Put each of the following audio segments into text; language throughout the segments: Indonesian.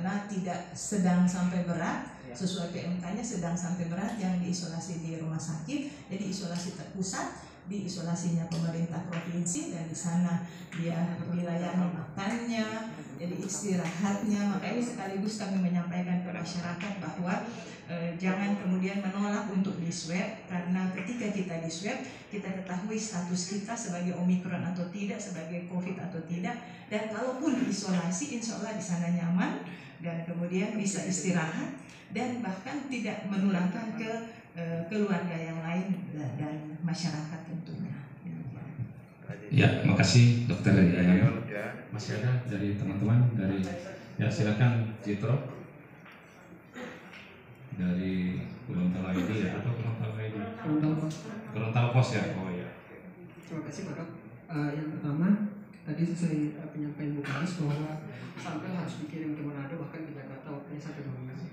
karena tidak sedang sampai berat, sesuai PMK-nya sedang sampai berat yang diisolasi di rumah sakit, jadi isolasi terpusat, di isolasinya pemerintah provinsi, dan di sana dia melayani makannya, jadi istirahatnya. Makanya sekaligus kami menyampaikan ke masyarakat bahwa jangan kemudian menolak untuk di swab, karena ketika kita di swab kita ketahui status kita sebagai Omikron atau tidak, sebagai COVID atau tidak, dan kalaupun diisolasi insya Allah di sana nyaman dan kemudian bisa istirahat dan bahkan tidak menularkan ke keluarga yang lain dan masyarakat tentunya. Ya, makasih Dokter. Masih ada dari teman-teman dari, ya silakan Jitro dari Gorontalo ID ya, atau Gorontalo ID? Gorontalo Pos ya. Oh ya. Terima kasih Pak Dok. Yang pertama tadi sesuai penyampaian Bu Kadis bahwa sampel harus dikirim ke Manado, bahkan ke Jakarta waktunya sampai 2 minggu.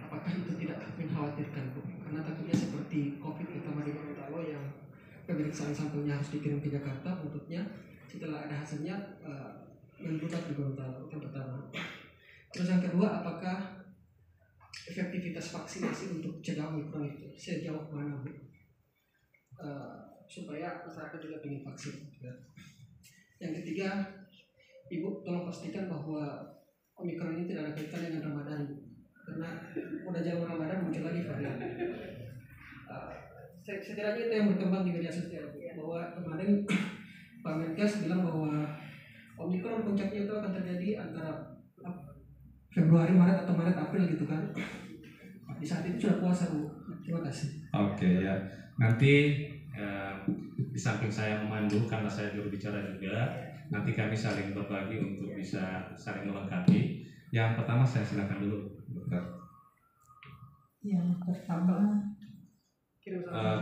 Apakah itu tidak mengkhawatirkan Bu? Karena takutnya seperti COVID terutama di Gorontalo yang pemeriksaan sampelnya harus dikirim ke Jakarta, bentuknya setelah ada hasilnya membludak di Gorontalo. Yang pertama. Terus yang kedua, apakah efektivitas vaksinasi untuk cegah Omikron itu sejauh mana Bu? Supaya masyarakat juga ingin vaksin. Yang ketiga, Ibu tolong pastikan bahwa Omikron ini tidak ada kaitan dengan Ramadan, karena udah jam Ramadan muncul lagi varian. Setidaknya itu yang berkembang di media sosial, bahwa kemarin Pak Menkes bilang bahwa Omikron puncaknya itu akan terjadi antara Februari, Maret atau Maret, April gitu kan. Di saat itu sudah puasa Bu. Terima kasih. Oke ya, nanti di samping saya memandu karena saya juru bicara juga, nanti kami saling berbagi untuk bisa saling melengkapi. Yang pertama saya silakan dulu Dokter. Yang pertama,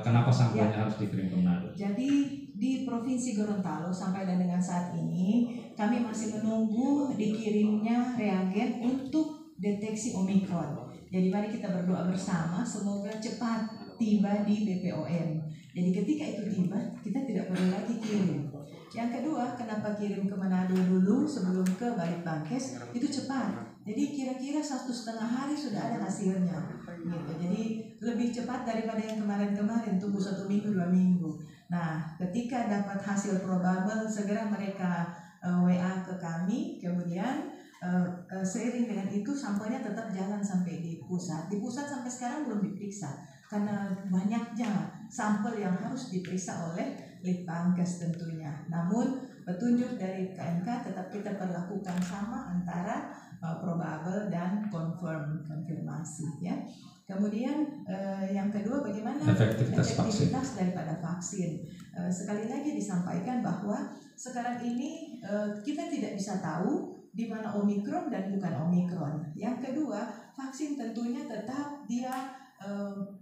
kenapa sampelnya harus dikirim ke Manado? jadi di Provinsi Gorontalo sampai dan dengan saat ini kami masih menunggu dikirimnya reagen untuk deteksi Omikron. Jadi mari kita berdoa bersama semoga cepat tiba di BPOM. Jadi ketika itu tiba kita tidak perlu lagi kirim. Yang kedua, kenapa kirim ke Manado dulu sebelum ke Balitbangkes? Itu cepat. Jadi kira-kira 1,5 hari sudah ada hasilnya. Gitu. Jadi lebih cepat daripada yang kemarin-kemarin, tunggu 1 minggu 2 minggu. Nah, ketika dapat hasil probable segera mereka WA ke kami, kemudian seiring dengan itu sampelnya tetap jalan sampai di pusat. Di pusat sampai sekarang belum diperiksa karena banyaknya sampel yang harus diperiksa oleh Litbangkes tentunya. Namun petunjuk dari KMK tetap kita perlakukan sama antara probable dan konfirmasi ya. Kemudian yang kedua, bagaimana efektivitas daripada vaksin. Sekali lagi disampaikan bahwa sekarang ini kita tidak bisa tahu di mana Omikron dan bukan Omikron. Yang kedua, vaksin tentunya tetap dia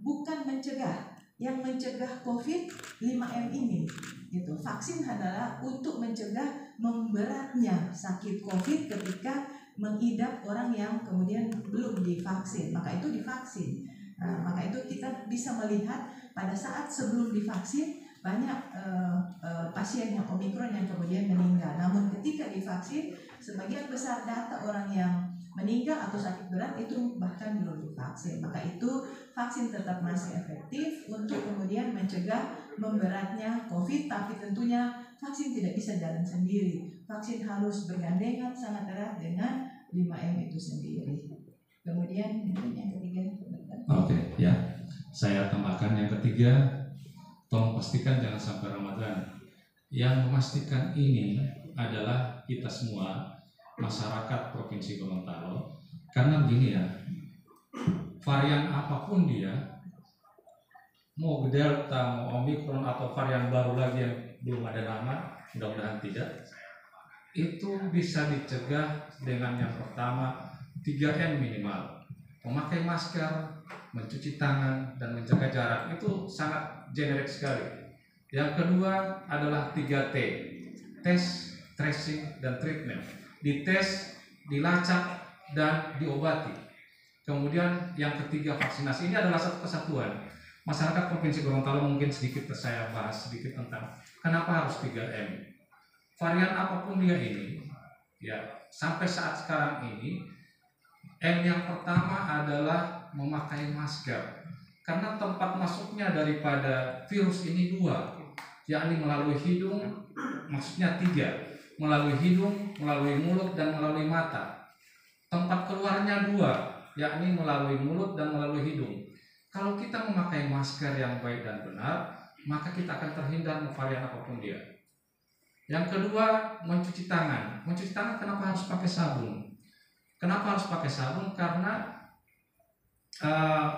bukan mencegah. Yang mencegah COVID 5M ini gitu. Vaksin adalah untuk mencegah memberatnya sakit COVID ketika mengidap orang yang kemudian belum divaksin, maka itu divaksin. Maka itu kita bisa melihat pada saat sebelum divaksin banyak pasien yang Omikron yang kemudian meninggal. Namun ketika divaksin, sebagian besar data orang yang meninggal atau sakit berat itu bahkan belum divaksin. Maka itu vaksin tetap masih efektif untuk kemudian mencegah memberatnya COVID, tapi tentunya vaksin tidak bisa jalan sendiri. Vaksin harus bergandengan sangat erat dengan 5M itu sendiri. Kemudian yang ketiga. Oke, ya. Saya tambahkan yang ketiga, tolong pastikan jangan sampai Ramadan. Yang memastikan ini adalah kita semua, masyarakat Provinsi Gorontalo. Karena begini ya, varian apapun dia, mau Delta, mau Omikron atau varian baru lagi yang belum ada nama, mudah-mudahan tidak, itu bisa dicegah dengan yang pertama 3M minimal. Memakai masker, mencuci tangan, dan menjaga jarak. Itu sangat generik sekali. Yang kedua adalah 3T, tes, tracing, dan treatment. Dites, dilacak, dan diobati. Kemudian yang ketiga vaksinasi. Ini adalah satu kesatuan. Masyarakat Provinsi Gorontalo mungkin sedikit saya bahas sedikit tentang kenapa harus 3M. Varian apapun dia ini, ya sampai saat sekarang ini M yang pertama adalah memakai masker. Karena tempat masuknya daripada virus ini dua, yakni melalui hidung, maksudnya tiga, melalui hidung, melalui mulut, dan melalui mata. Tempat keluarnya dua, yakni melalui mulut dan melalui hidung. Kalau kita memakai masker yang baik dan benar, maka kita akan terhindar varian apapun dia. Yang kedua, mencuci tangan. Mencuci tangan kenapa harus pakai sabun? Kenapa harus pakai sabun? Karena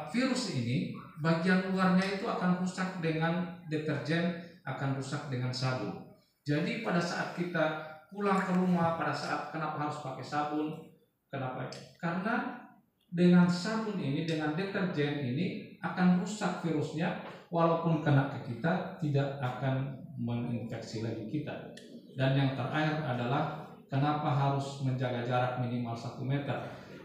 virus ini bagian luarnya itu akan rusak dengan deterjen, akan rusak dengan sabun. Jadi pada saat kita pulang ke rumah, pada saat kenapa harus pakai sabun? Kenapa? Karena dengan sabun ini, dengan deterjen ini akan rusak virusnya, walaupun kena ke kita tidak akan menginfeksi lagi kita. Dan yang terakhir adalah kenapa harus menjaga jarak minimal 1 meter?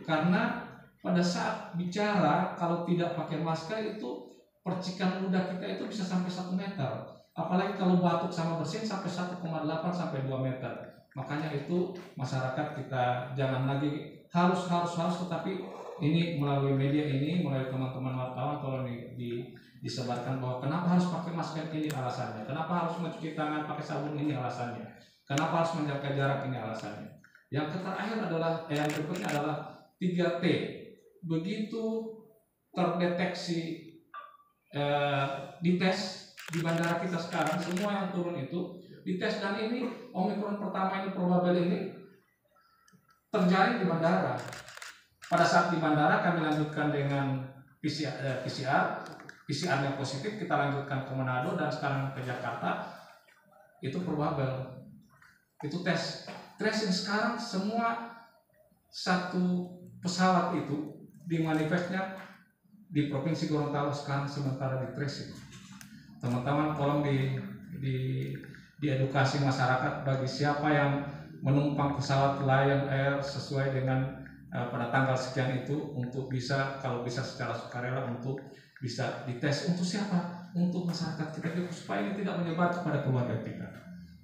Karena pada saat bicara kalau tidak pakai masker itu percikan ludah kita itu bisa sampai 1 meter. Apalagi kalau batuk sama bersin sampai 1,8 sampai 2 meter. Makanya itu masyarakat kita jangan lagi harus tetapi ini melalui media ini, melalui teman-teman wartawan tolong disebarkan bahwa kenapa harus pakai masker ini alasannya, kenapa harus mencuci tangan pakai sabun ini alasannya, kenapa harus menjaga jarak ini alasannya. Yang terakhir adalah yang berikutnya adalah 3T. Begitu terdeteksi dites di bandara kita sekarang, semua yang turun itu dites, dan ini Omikron pertama ini probable ini terjadi di bandara. Pada saat di bandara kami lanjutkan dengan PCR yang positif, kita lanjutkan ke Manado dan sekarang ke Jakarta, itu probable, itu tes. Tracing sekarang semua satu pesawat itu di manifestnya di Provinsi Gorontalo sekarang sementara di tracing. Teman-teman tolong diedukasi masyarakat bagi siapa yang menumpang pesawat Lion Air sesuai dengan pada tanggal sekian itu untuk bisa, kalau bisa secara sukarela untuk bisa dites. Untuk siapa? Untuk masyarakat kita supaya ini tidak menyebar kepada keluarga kita.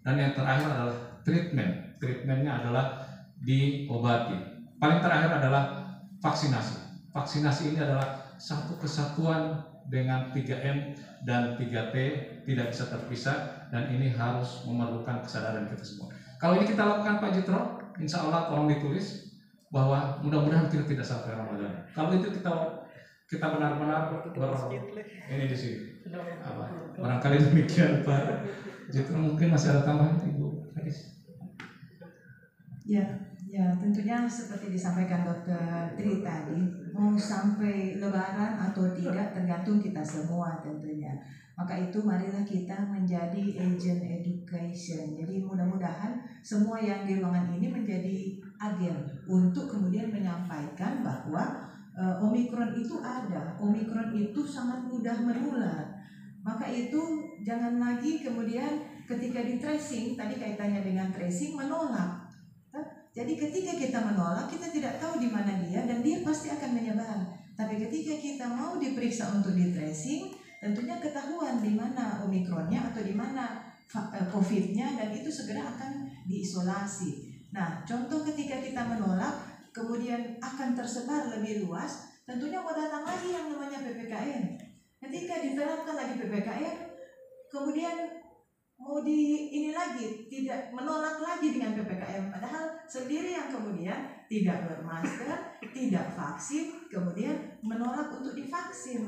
Dan yang terakhir adalah treatment. Treatmentnya adalah diobati. Paling terakhir adalah vaksinasi. Vaksinasi ini adalah satu kesatuan dengan 3M dan 3T, tidak bisa terpisah, dan ini harus memerlukan kesadaran kita semua. Kalau ini kita lakukan Pak Jitro, insya Allah tolong ditulis bahwa mudah-mudahan kita tidak sampai Ramadan. Kalau itu kita benar-benar ini di sini. Barangkali demikian Pak Jitro, mungkin masih ada tambahan Ibu Hadis. Ya, tentunya seperti disampaikan Dr. Tri tadi, mau sampai Lebaran atau tidak tergantung kita semua tentunya. Maka itu marilah kita menjadi agent education. Jadi mudah-mudahan semua yang di ruangan ini menjadi agen untuk kemudian menyampaikan bahwa Omikron itu ada, Omikron itu sangat mudah menular. Maka itu jangan lagi kemudian ketika di tracing, tadi kaitannya dengan tracing, menolak. Jadi ketika kita menolak, kita tidak tahu di mana dia dan dia pasti akan menyebar. Tapi ketika kita mau diperiksa untuk di tracing, tentunya ketahuan di mana Omikronnya atau di mana COVID-nya, dan itu segera akan diisolasi. Nah, contoh ketika kita menolak, kemudian akan tersebar lebih luas, tentunya mau datang lagi yang namanya PPKM. Ketika diterapkan lagi PPKM, kemudian mau ini lagi, tidak menolak lagi dengan PPKM, padahal sendiri yang kemudian tidak bermasker, tidak vaksin, kemudian menolak untuk divaksin,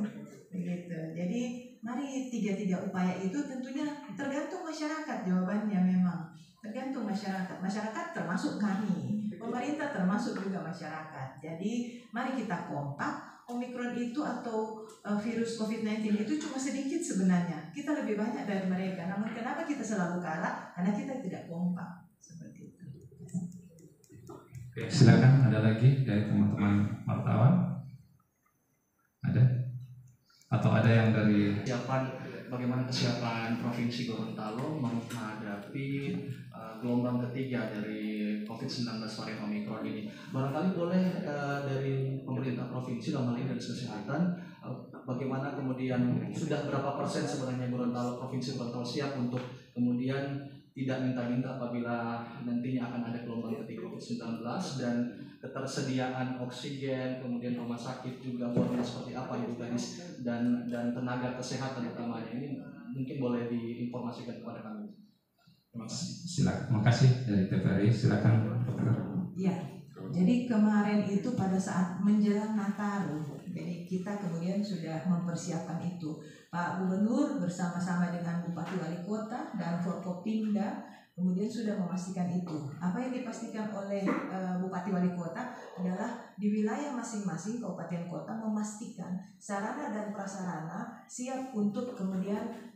begitu. Jadi mari tiga upaya itu tentunya tergantung masyarakat, jawabannya memang tergantung masyarakat. Masyarakat termasuk kami, pemerintah termasuk juga masyarakat. Jadi mari kita kompak. Omikron itu atau virus COVID-19 itu cuma sedikit sebenarnya. Kita lebih banyak dari mereka. Namun kenapa kita selalu kalah? Karena kita tidak kompak. Seperti itu. Oke, silakan ada lagi dari teman-teman wartawan? Ada? Atau ada yang dari bagaimana kesiapan Provinsi Gorontalo menghadapi gelombang ketiga dari COVID-19 varian Omikron ini? Barangkali boleh dari pemerintah provinsi, dalam hal ini dari kesehatan, bagaimana kemudian sudah berapa persen sebenarnya Provinsi Gorontalo siap untuk kemudian tidak minta-minta apabila nantinya akan ada gelombang ketiga COVID-19, dan ketersediaan oksigen, kemudian rumah sakit juga bornya seperti apa Ibu Gadis, dan tenaga kesehatan utamanya ini mungkin boleh diinformasikan kepada kami. Terima kasih. Silakan. Makasih dari TVRI. Silakan dokter. Ya, jadi kemarin itu pada saat menjelang Nataru, jadi kita kemudian sudah mempersiapkan itu. Pak Gubernur bersama-sama dengan Bupati Wali Kota dan Forkopimda kemudian sudah memastikan itu. Apa yang dipastikan oleh Bupati Wali Kota adalah di wilayah masing-masing kabupaten kota memastikan sarana dan prasarana siap untuk kemudian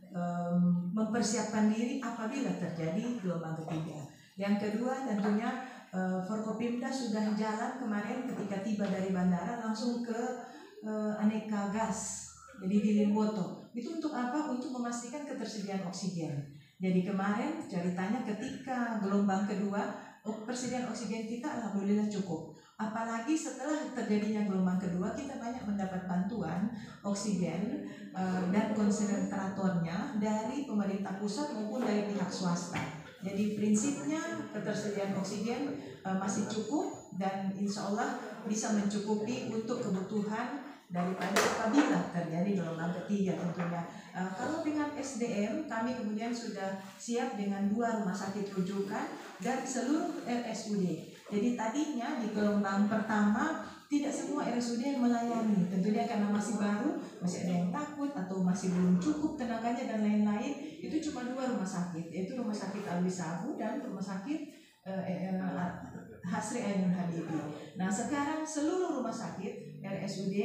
mempersiapkan diri apabila terjadi gelombang ketiga. Yang kedua tentunya Forkopimda sudah jalan kemarin ketika tiba dari bandara langsung ke Aneka Gas, jadi di Limboto. Itu untuk apa? Untuk memastikan ketersediaan oksigen. Jadi kemarin ceritanya ketika gelombang kedua, persediaan oksigen kita alhamdulillah cukup. Apalagi setelah terjadinya gelombang kedua, kita banyak mendapat bantuan oksigen dan konsentratornya dari pemerintah pusat maupun dari pihak swasta. Jadi prinsipnya ketersediaan oksigen masih cukup dan insya Allah bisa mencukupi untuk kebutuhan daripada apabila terjadi gelombang ketiga tentunya. Kalau dengan SDM kami kemudian sudah siap dengan 2 rumah sakit rujukan dan seluruh RSUD. Jadi tadinya di gelombang pertama tidak semua RSUD yang melayani, tentunya karena masih baru, masih ada yang takut atau masih belum cukup tenaganya dan lain-lain. Itu cuma 2 rumah sakit, yaitu Rumah Sakit Alwi Sabu dan Rumah Sakit Hasri Ainun Habibie. Nah sekarang seluruh rumah sakit RSUD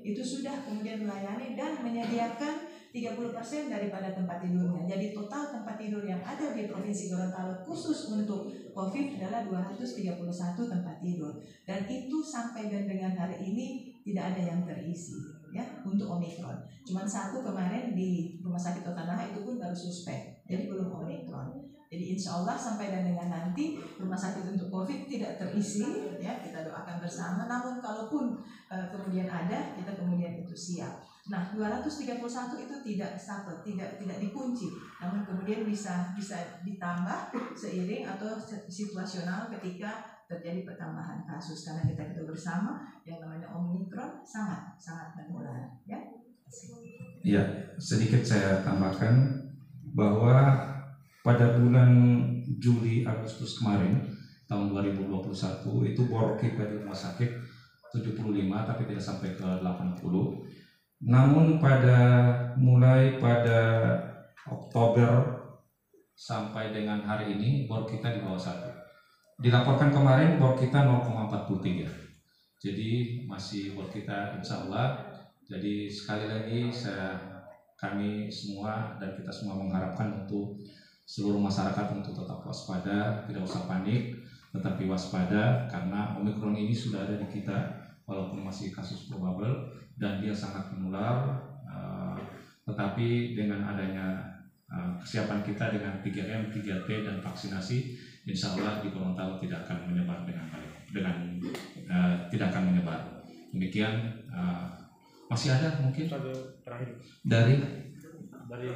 itu sudah kemudian melayani dan menyediakan 30% daripada tempat tidurnya. Jadi total tempat tidur yang ada di Provinsi Gorontalo khusus untuk COVID adalah 231 tempat tidur. Dan itu sampai dan dengan hari ini tidak ada yang terisi ya untuk Omikron. Cuman 1 kemarin di Rumah Sakit Otanaha itu pun baru suspek. Jadi belum Omikron. Jadi insya Allah sampai dan dengan nanti rumah sakit untuk COVID tidak terisi, ya kita doakan bersama. Namun kalaupun kemudian ada, kita kemudian itu siap. Nah 231 itu tidak satu, tidak dikunci, namun kemudian bisa ditambah seiring atau situasional ketika terjadi pertambahan kasus karena kita bersama yang namanya Omikron sangat menular, ya. Ya, sedikit saya tambahkan bahwa pada bulan Juli Agustus kemarin tahun 2021 itu bor kita di rumah sakit 75 tapi tidak sampai ke 80. Namun mulai pada Oktober sampai dengan hari ini bor kita di bawah 1. Dilaporkan kemarin bor kita 0,43. Jadi masih bor kita insya Allah. Jadi sekali lagi kami semua dan kita semua mengharapkan untuk seluruh masyarakat untuk tetap waspada, tidak usah panik, tetapi waspada karena Omikron ini sudah ada di kita walaupun masih kasus probable dan dia sangat menular. Tetapi dengan adanya kesiapan kita dengan 3M, 3T dan vaksinasi, insya Allah di Gorontalo tidak akan menyebar dengan baik, tidak akan menyebar. Demikian. Masih ada mungkin terakhir dari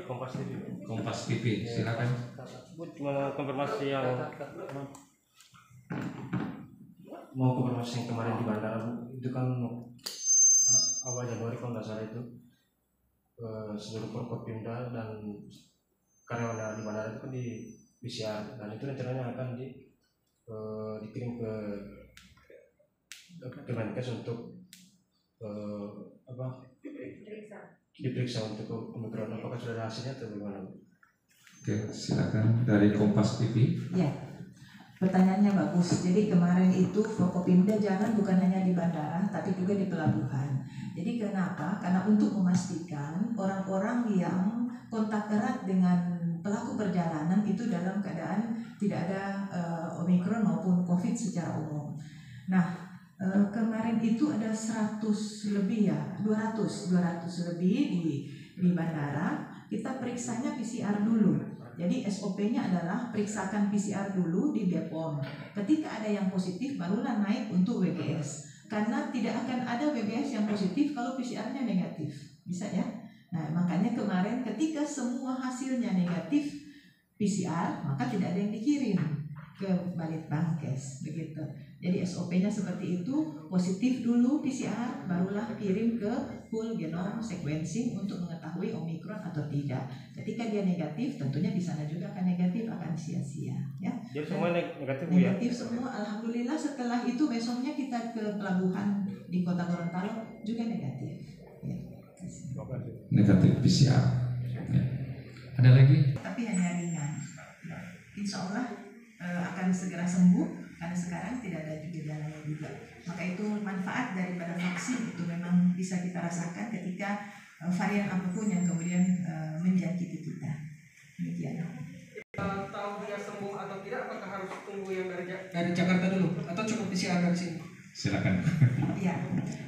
Kompas TV. Kompas TV, silakan. Cuma konfirmasi yang kemarin di bandara itu kan awal Januari kalau nggak salah itu seluruh Forkopimda dan karyawan di bandara itu kan di PCR dan itu rencananya akan dikirim ke Kemenkes untuk diperiksa untuk Omikron. Apakah sudah ada hasilnya atau bagaimana? Oke, silakan dari Kompas TV. Ya, pertanyaannya bagus. Jadi kemarin itu Forkopimda jalan bukan hanya di bandara, tapi juga di pelabuhan. Jadi kenapa? Karena untuk memastikan orang-orang yang kontak erat dengan pelaku perjalanan itu dalam keadaan tidak ada Omikron maupun COVID secara umum. Nah, kemarin itu ada 100 lebih ya, 200 lebih di bandara. Kita periksanya PCR dulu. Jadi SOP-nya adalah periksakan PCR dulu di BPOM. Ketika ada yang positif barulah naik untuk WGS. Karena tidak akan ada WGS yang positif kalau PCR-nya negatif. Bisa ya? Nah, makanya kemarin ketika semua hasilnya negatif PCR, maka tidak ada yang dikirim ke Balitbangkes begitu. Jadi SOP-nya seperti itu, positif dulu PCR, barulah kirim ke whole genome sequencing untuk mengetahui Omikron atau tidak. Ketika dia negatif, tentunya di sana juga akan negatif, akan sia-sia. Ya. Jadi semua negatif Bu ya? Negatif semua, alhamdulillah. Setelah itu besoknya kita ke pelabuhan di Kota Gorontalo juga negatif. Ya. Negatif PCR. Ya. Ada lagi? Tapi hanya ringan. Ya. Insya Allah akan segera sembuh karena sekarang tidak ada gejalanya juga. Maka itu manfaat daripada vaksin itu memang bisa kita rasakan ketika varian apapun yang kemudian menjangkiti kita. Demikian. Tahu dia sembuh atau tidak, apakah harus tunggu yang dari Jakarta dulu atau cukup PCR dari sini? Silakan. Ya,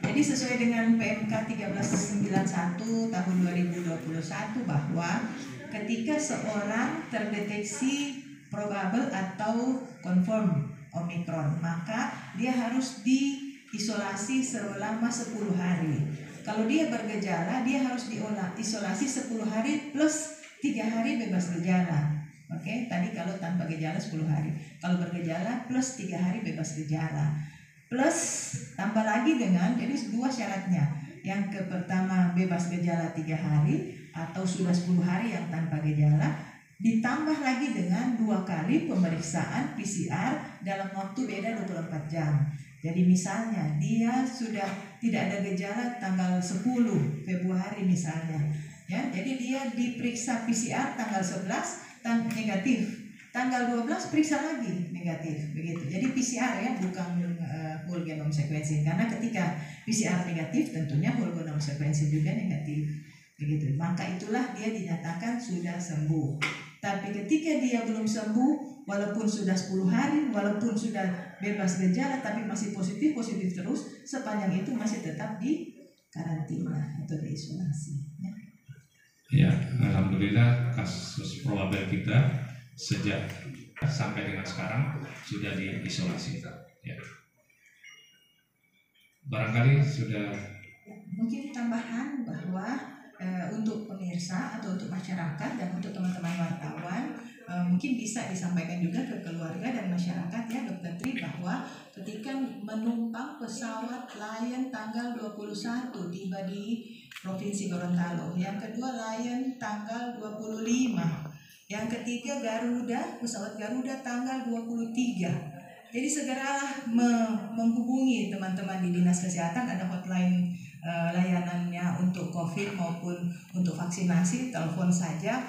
jadi sesuai dengan PMK 1391 tahun 2021 bahwa ketika seorang terdeteksi probable atau confirm Omikron, maka dia harus diisolasi selama 10 hari. Kalau dia bergejala, dia harus diisolasi 10 hari plus 3 hari bebas gejala. Oke, tadi kalau tanpa gejala 10 hari. Kalau bergejala plus 3 hari bebas gejala. Plus tambah lagi dengan, jadi 2 syaratnya. Yang pertama bebas gejala 3 hari atau sudah 10 hari yang tanpa gejala. Ditambah lagi dengan 2 kali pemeriksaan PCR dalam waktu beda 24 jam. Jadi misalnya dia sudah tidak ada gejala tanggal 10 Februari misalnya, ya, jadi dia diperiksa PCR tanggal 11 negatif, tanggal 12 periksa lagi negatif, begitu. Jadi PCR ya, bukan whole genome sequencing, karena ketika PCR negatif tentunya whole genome sequencing juga negatif, begitu. Maka itulah dia dinyatakan sudah sembuh. Tapi ketika dia belum sembuh, walaupun sudah 10 hari, walaupun sudah bebas gejala, tapi masih positif terus, sepanjang itu masih tetap di karantina atau diisolasi. Ya. Ya, alhamdulillah kasus probable kita sejak sampai dengan sekarang sudah diisolasi. Ya. Barangkali sudah. Mungkin tambahan bahwa untuk pemirsa atau untuk masyarakat dan untuk teman-teman wartawan mungkin bisa disampaikan juga ke keluarga dan masyarakat ya Dr. Tri, bahwa ketika menumpang pesawat Lion tanggal 21 tiba di Provinsi Gorontalo, yang kedua Lion tanggal 25, yang ketiga Garuda, pesawat Garuda tanggal 23. Jadi segeralah menghubungi teman-teman di Dinas Kesehatan, ada hotline layanannya untuk COVID maupun untuk vaksinasi, telepon saja.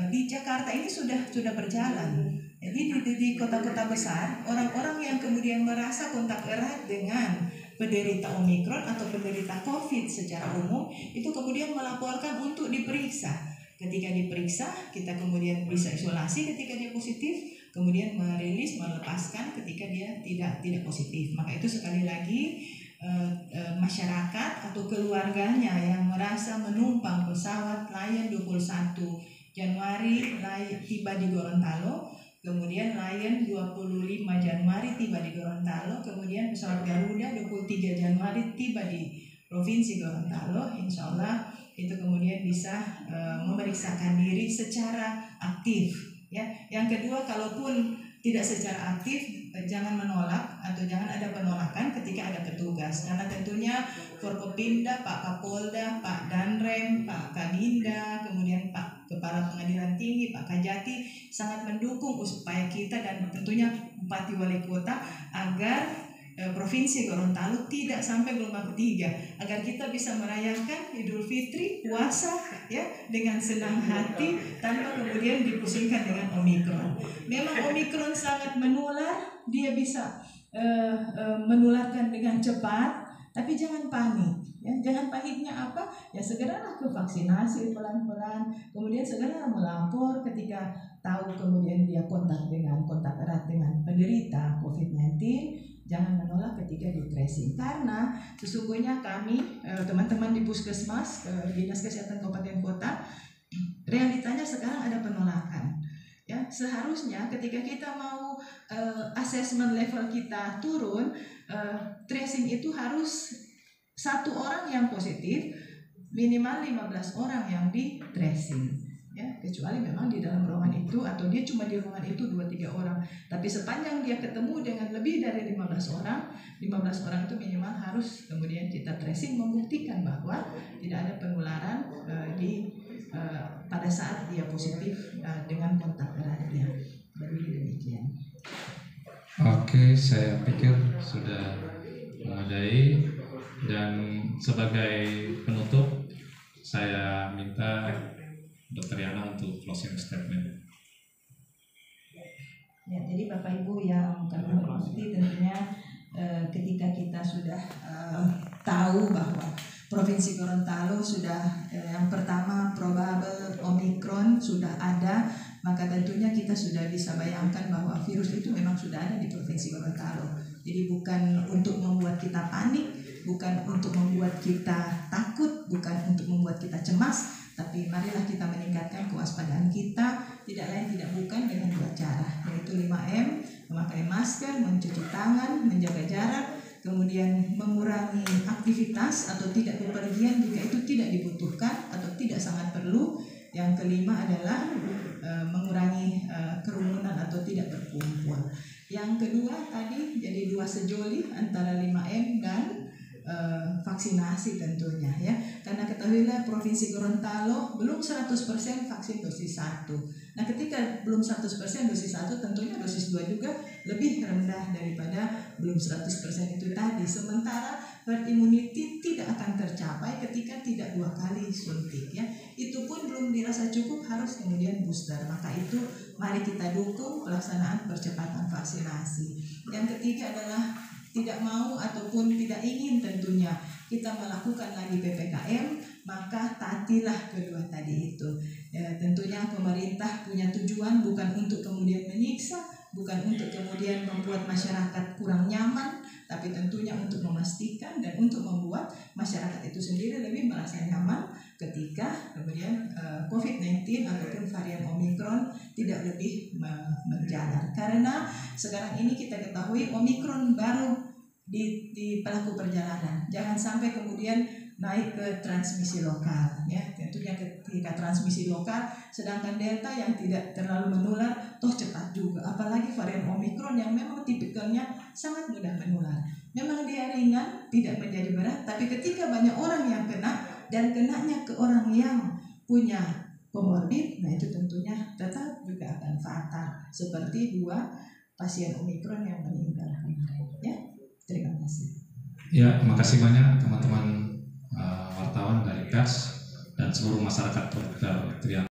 Di Jakarta ini sudah berjalan. Jadi di kota-kota besar, orang-orang yang kemudian merasa kontak erat dengan penderita Omikron atau penderita COVID secara umum, itu kemudian melaporkan untuk diperiksa. Ketika diperiksa, kita kemudian bisa isolasi ketika dia positif, kemudian melepaskan ketika dia tidak positif. Maka itu sekali lagi masyarakat atau keluarganya yang merasa menumpang pesawat Lion 21 Januari tiba di Gorontalo, kemudian Lion 25 Januari tiba di Gorontalo, kemudian pesawat Garuda 23 Januari tiba di Provinsi Gorontalo, insya Allah itu kemudian bisa memeriksakan diri secara aktif. Ya, yang kedua, kalaupun tidak secara aktif, jangan menolak atau jangan ada penolakan ketika ada petugas, karena tentunya Forkopimda, Pak Kapolda, Pak Danrem, Pak Kadinda, kemudian Pak Kepala Pengadilan Tinggi, Pak Kajati sangat mendukung upaya kita dan tentunya Bupati Wali Kota agar Provinsi Gorontalo tidak sampai gelombang ketiga, agar kita bisa merayakan Idul Fitri, puasa ya dengan senang hati tanpa kemudian dipusingkan dengan Omikron. Memang Omikron sangat menular, dia bisa menularkan dengan cepat, tapi jangan panik. Ya, jangan paniknya apa? Ya segeralah ke vaksinasi pelan-pelan, kemudian segera melapor ketika tahu kemudian dia kontak erat dengan penderita COVID-19. Jangan menolak ketika di tracing, karena sesungguhnya kami teman-teman di Puskesmas, Dinas Kesehatan Kabupaten Kota, realitanya sekarang ada penolakan. Ya, seharusnya ketika kita mau assessment level kita turun, tracing itu harus 1 orang yang positif, minimal 15 orang yang di tracing. ya, kecuali memang di dalam ruangan itu atau dia cuma di ruangan itu 2-3 orang. Tapi sepanjang dia ketemu dengan lebih dari 15 orang itu minimal harus kemudian kita tracing membuktikan bahwa tidak ada penularan pada saat dia positif dengan kontak eratnya. Jadi demikian. Oke, saya pikir sudah memadai, dan sebagai penutup saya minta Dr. Yana untuk closing statement. Ya, jadi Bapak Ibu yang kami hormati, tentunya ketika kita sudah tahu bahwa Provinsi Gorontalo sudah yang pertama probable Omikron sudah ada, maka tentunya kita sudah bisa bayangkan bahwa virus itu memang sudah ada di Provinsi Gorontalo. Jadi bukan untuk membuat kita panik, bukan untuk membuat kita takut, bukan untuk membuat kita cemas, tapi marilah kita meningkatkan kewaspadaan kita, tidak lain tidak bukan dengan 2 cara, yaitu 5M, memakai masker, mencuci tangan, menjaga jarak, kemudian mengurangi aktivitas atau tidak bepergian jika itu tidak dibutuhkan atau tidak sangat perlu. Yang kelima adalah mengurangi kerumunan atau tidak berkumpul. Yang kedua tadi jadi 2 sejoli antara 5M dan vaksinasi tentunya ya, karena ketahuilah Provinsi Gorontalo belum 100% vaksin dosis 1. Nah, ketika belum 100% dosis 1, tentunya dosis 2 juga lebih rendah daripada belum 100% itu tadi. Sementara herd immunity tidak akan tercapai ketika tidak 2 kali suntik ya. Itu pun belum dirasa cukup, harus kemudian booster. Maka itu mari kita dukung pelaksanaan percepatan vaksinasi. Yang ketiga adalah tidak mau ataupun tidak ingin tentunya kita melakukan lagi PPKM, maka taatilah kedua tadi itu. Tentunya pemerintah punya tujuan bukan untuk kemudian menyiksa, bukan untuk kemudian membuat masyarakat kurang nyaman, tapi tentunya untuk memastikan dan untuk membuat masyarakat itu sendiri lebih merasa nyaman ketika kemudian COVID-19 ataupun varian Omikron tidak lebih menjalar. Karena sekarang ini kita ketahui Omikron baru di pelaku perjalanan. Jangan sampai kemudian naik ke transmisi lokal ya. Tentunya ketika transmisi lokal, sedangkan Delta yang tidak terlalu menular toh cepat juga, apalagi varian Omikron yang memang tipikalnya sangat mudah menular. Memang dia ringan, tidak menjadi berat, tapi ketika banyak orang yang kena dan kenanya ke orang yang punya komorbid, nah itu tentunya tetap juga akan fatal, seperti 2 pasien Omikron yang meninggal kemarin ya. Terima kasih. Ya, makasih banyak teman-teman wartawan dari pers dan seluruh masyarakat Triana.